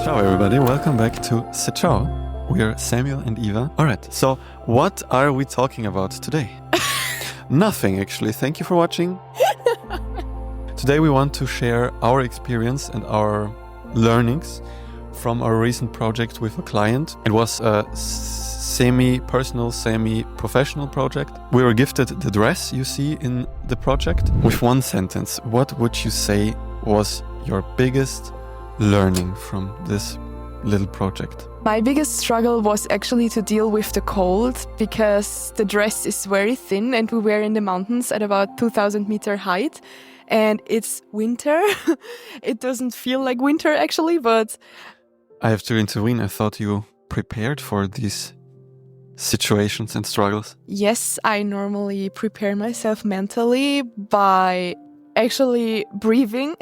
Ciao everybody, welcome back to Ciao. We are Samuel and Eva. Alright, so what are we talking about today? Nothing actually, thank you for watching. Today we want to share our experience and our learnings from our recent project with a client. It was a semi-personal, semi-professional project. We were gifted the dress you see in the project. With one sentence, what would you say was your biggest learning from this little project? My biggest struggle was actually to deal with the cold because the dress is very thin and we were in the mountains at about 2,000 meter height and it's winter. It doesn't feel like winter actually, but... I have to intervene. I thought you prepared for these situations and struggles. Yes, I normally prepare myself mentally by actually breathing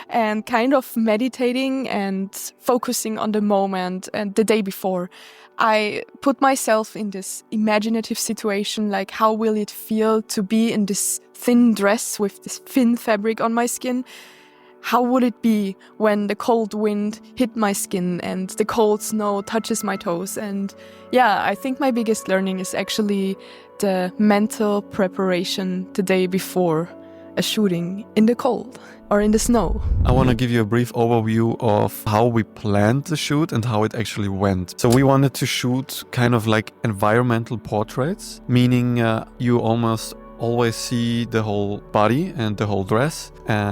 and kind of meditating and focusing on the moment and the day before. I put myself in this imaginative situation, like how will it feel to be in this thin dress with this thin fabric on my skin? How would it be when the cold wind hit my skin and the cold snow touches my toes? And yeah, I think my biggest learning is actually the mental preparation the day before a shooting in the cold or in the snow. I want to give you a brief overview of how we planned the shoot and how it actually went. So we wanted to shoot kind of like environmental portraits, meaning you almost always see the whole body and the whole dress,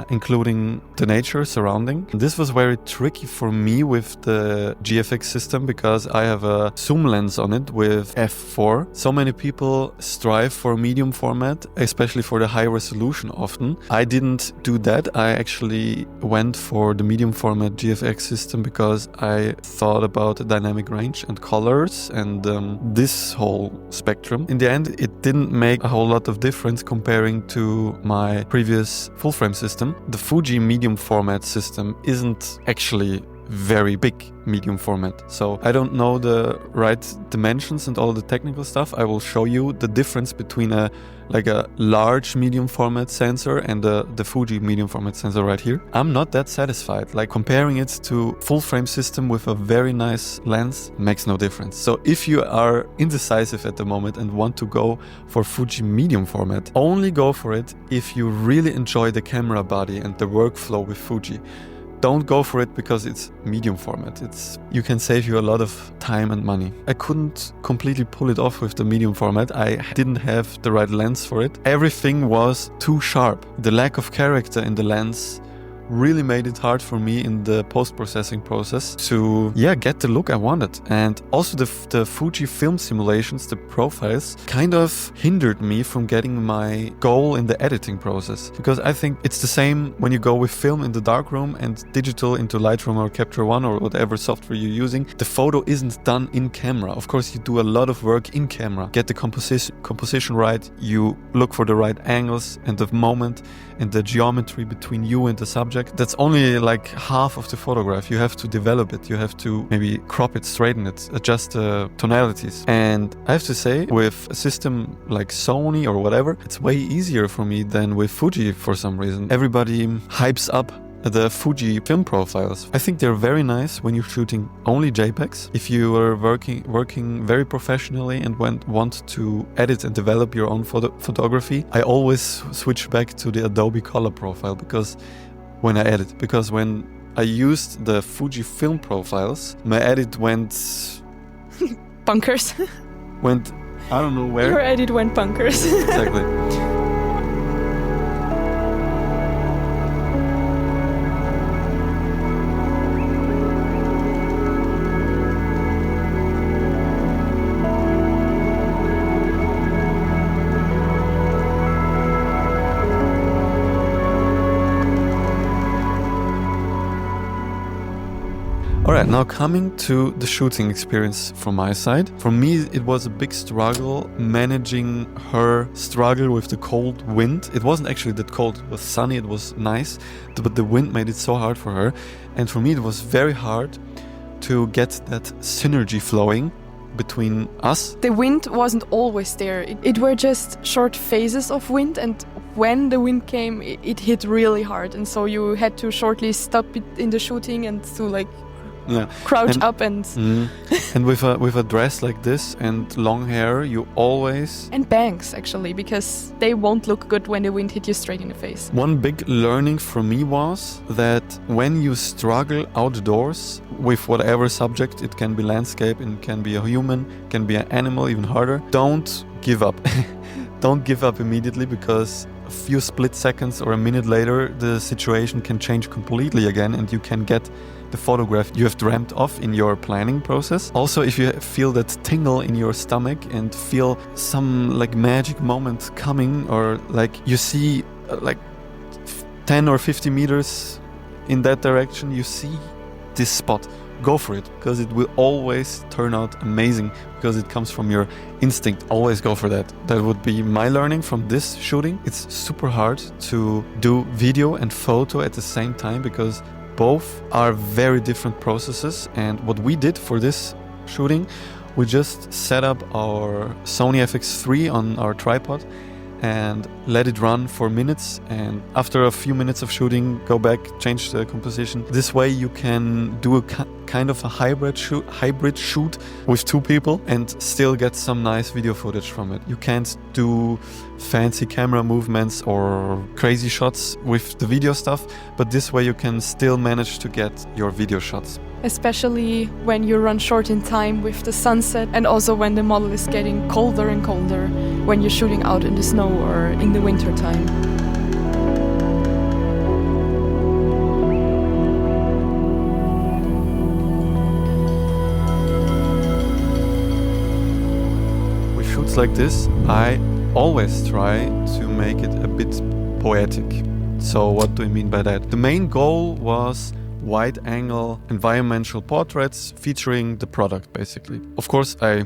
including the nature surrounding. This was very tricky for me with the GFX system because I have a zoom lens on it with f4. So many people strive for medium format, especially for the high resolution often. I didn't do that. I actually went for the medium format GFX system because I thought about the dynamic range and colors and this whole spectrum. In the end, it didn't make a whole lot of difference comparing to my previous full frame system. The Fuji medium format system isn't actually very big medium format. So I don't know the right dimensions and all the technical stuff. I will show you the difference between a large medium format sensor and the Fuji medium format sensor right here. I'm not that satisfied. Like comparing it to full frame system with a very nice lens makes no difference. So if you are indecisive at the moment and want to go for Fuji medium format, only go for it if you really enjoy the camera body and the workflow with Fuji. Don't go for it because it's medium format. You can save you a lot of time and money. I couldn't completely pull it off with the medium format. I didn't have the right lens for it. Everything was too sharp. The lack of character in the lens really made it hard for me in the post-processing process to get the look I wanted. And also the Fujifilm simulations, the profiles, kind of hindered me from getting my goal in the editing process. Because I think it's the same when you go with film in the darkroom and digital into Lightroom or Capture One or whatever software you're using. The photo isn't done in camera. Of course, you do a lot of work in camera. Get the composition right, you look for the right angles and the moment and the geometry between you and the subject. That's only like half of the photograph. You have to develop it. You have to maybe crop it, straighten it, adjust the tonalities. And I have to say, with a system like Sony or whatever, it's way easier for me than with Fuji for some reason. Everybody hypes up the Fuji film profiles. I think they're very nice when you're shooting only JPEGs. If you are working very professionally and want to edit and develop your own photography, I always switch back to the Adobe Color profile when I edit. Because when I used the Fuji film profiles, my edit went... Bunkers. I don't know where. Your edit went bunkers. Exactly. Alright, now coming to the shooting experience from my side. For me, it was a big struggle managing her struggle with the cold wind. It wasn't actually that cold, it was sunny, it was nice, but the wind made it so hard for her. And for me, it was very hard to get that synergy flowing between us. The wind wasn't always there. It were just short phases of wind, and when the wind came, it hit really hard. And so you had to shortly stop it in the shooting and to Yeah. crouch up and And with a dress like this and long hair, you always... and bangs actually, because they won't look good when the wind hit you straight in the face. One big learning for me was that when you struggle outdoors with whatever subject, it can be landscape, it can be a human, it can be an animal, even harder, don't give up. Don't give up immediately, because a few split seconds or a minute later, the situation can change completely again and you can get the photograph you have dreamt of in your planning process. Also, if you feel that tingle in your stomach and feel some like magic moment coming, or like you see like 10 or 50 meters in that direction, you see this spot, go for it, because it will always turn out amazing, because it comes from your instinct. Always go for that. That would be my learning from this shooting. It's super hard to do video and photo at the same time, because both are very different processes. And what we did for this shooting, we just set up our Sony FX3 on our tripod and let it run for minutes, and after a few minutes of shooting, go back, change the composition. This way you can do a kind of a hybrid shoot with two people and still get some nice video footage from it. You can't do fancy camera movements or crazy shots with the video stuff, but this way you can still manage to get your video shots. Especially when you run short in time with the sunset, and also when the model is getting colder and colder when you're shooting out in the snow or in the winter time. With shoots like this, I always try to make it a bit poetic. So what do I mean by that? The main goal was wide-angle environmental portraits featuring the product, basically. Of course, I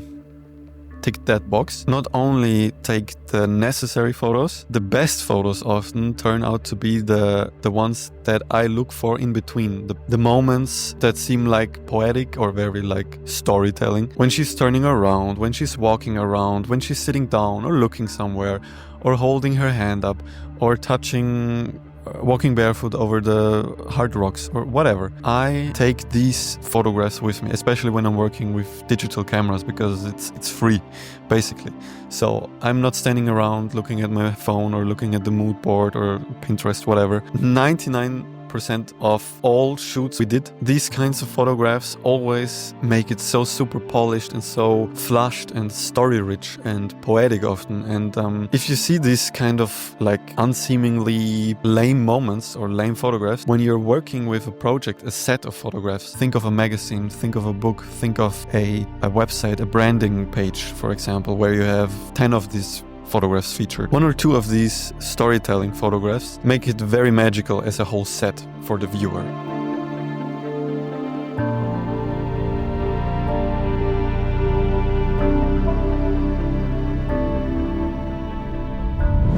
ticked that box. Not only take the necessary photos, the best photos often turn out to be the ones that I look for in between. The moments that seem like poetic or very like storytelling. When she's turning around, when she's walking around, when she's sitting down or looking somewhere, or holding her hand up, or touching... walking barefoot over the hard rocks or whatever. I take these photographs with me, especially when I'm working with digital cameras, because it's free, basically. So I'm not standing around looking at my phone or looking at the mood board or Pinterest, whatever. 99% of all shoots we did, these kinds of photographs always make it so super polished and so flushed and story rich and poetic often. And if you see these kind of like unseemingly lame moments or lame photographs, when you're working with a project, a set of photographs, think of a magazine, think of a book, think of a website, a branding page, for example, where you have 10 of these photographs featured. One or two of these storytelling photographs make it very magical as a whole set for the viewer.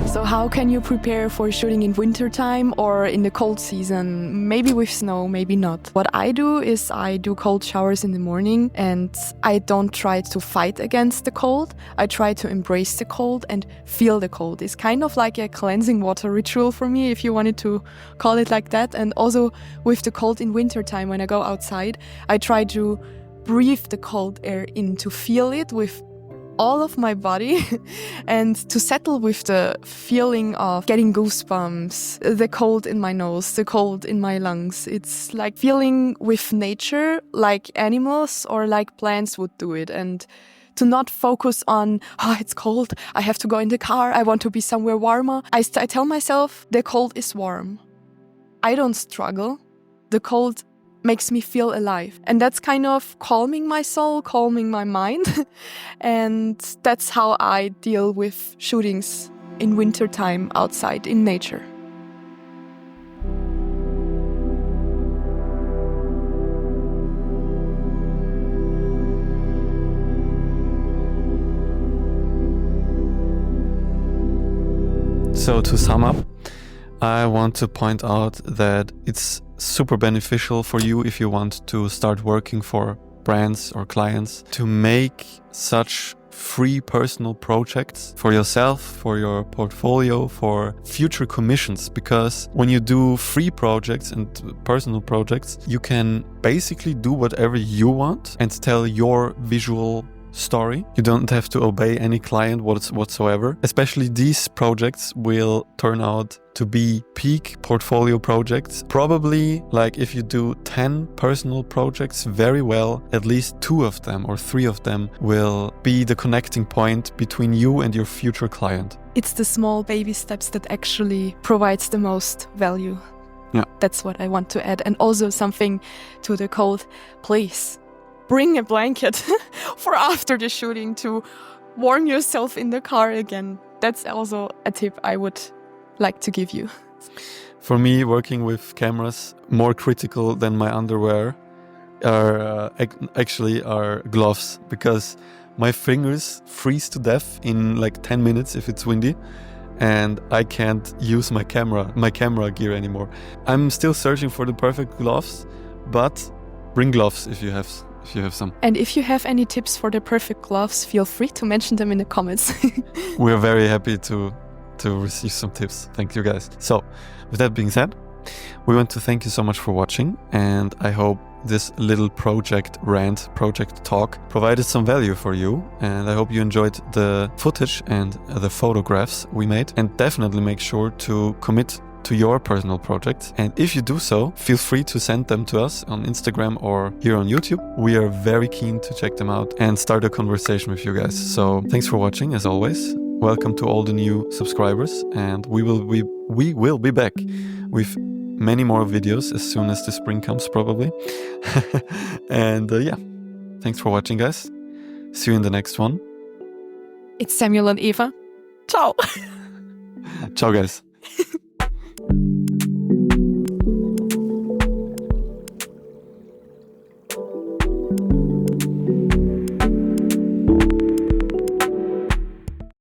So how can you prepare for shooting in winter time or in the cold season? Maybe with snow, maybe not. What I do is I do cold showers in the morning, and I don't try to fight against the cold. I try to embrace the cold and feel the cold. It's kind of like a cleansing water ritual for me, if you wanted to call it like that. And also with the cold in winter time, when I go outside, I try to breathe the cold air in, to feel it with all of my body and to settle with the feeling of getting goosebumps, the cold in my nose, the cold in my lungs. It's like feeling with nature like animals or like plants would do it, and to not focus on, oh, it's cold, I have to go in the car, I want to be somewhere warmer. I tell myself the cold is warm. I don't struggle. The cold makes me feel alive. And that's kind of calming my soul, calming my mind. And that's how I deal with shootings in wintertime outside in nature. So to sum up, I want to point out that it's super beneficial for you if you want to start working for brands or clients to make such free personal projects for yourself, for your portfolio, for future commissions. Because when you do free projects and personal projects, you can basically do whatever you want and tell your visual story. You don't have to obey any client whatsoever. Especially these projects will turn out to be peak portfolio projects. Probably, like, if you do 10 personal projects very well, at least 2 of them or 3 of them will be the connecting point between you and your future client. It's the small baby steps that actually provides the most value. Yeah. That's what I want to add. And also something to the code, please bring a blanket for after the shooting to warm yourself in the car again. That's also a tip I would like to give you. For me, working with cameras, more critical than my underwear are actually our gloves, because my fingers freeze to death in like 10 minutes if it's windy, and I can't use my camera gear anymore. I'm still searching for the perfect gloves, but bring gloves if you have some. And if you have any tips for the perfect gloves, feel free to mention them in the comments. We're very happy to receive some tips. Thank you guys. So with that being said, we want to thank you so much for watching, and I hope this little project talk provided some value for you, and I hope you enjoyed the footage and the photographs we made, and definitely make sure to commit to your personal projects. And if you do so, feel free to send them to us on Instagram or here on YouTube. We are very keen to check them out and start a conversation with you guys. So thanks for watching, as always. Welcome to all the new subscribers, and we will be back with many more videos as soon as the spring comes, probably. And yeah, thanks for watching, guys. See you in the next one. It's Samuel and Eva. Ciao. Ciao, guys.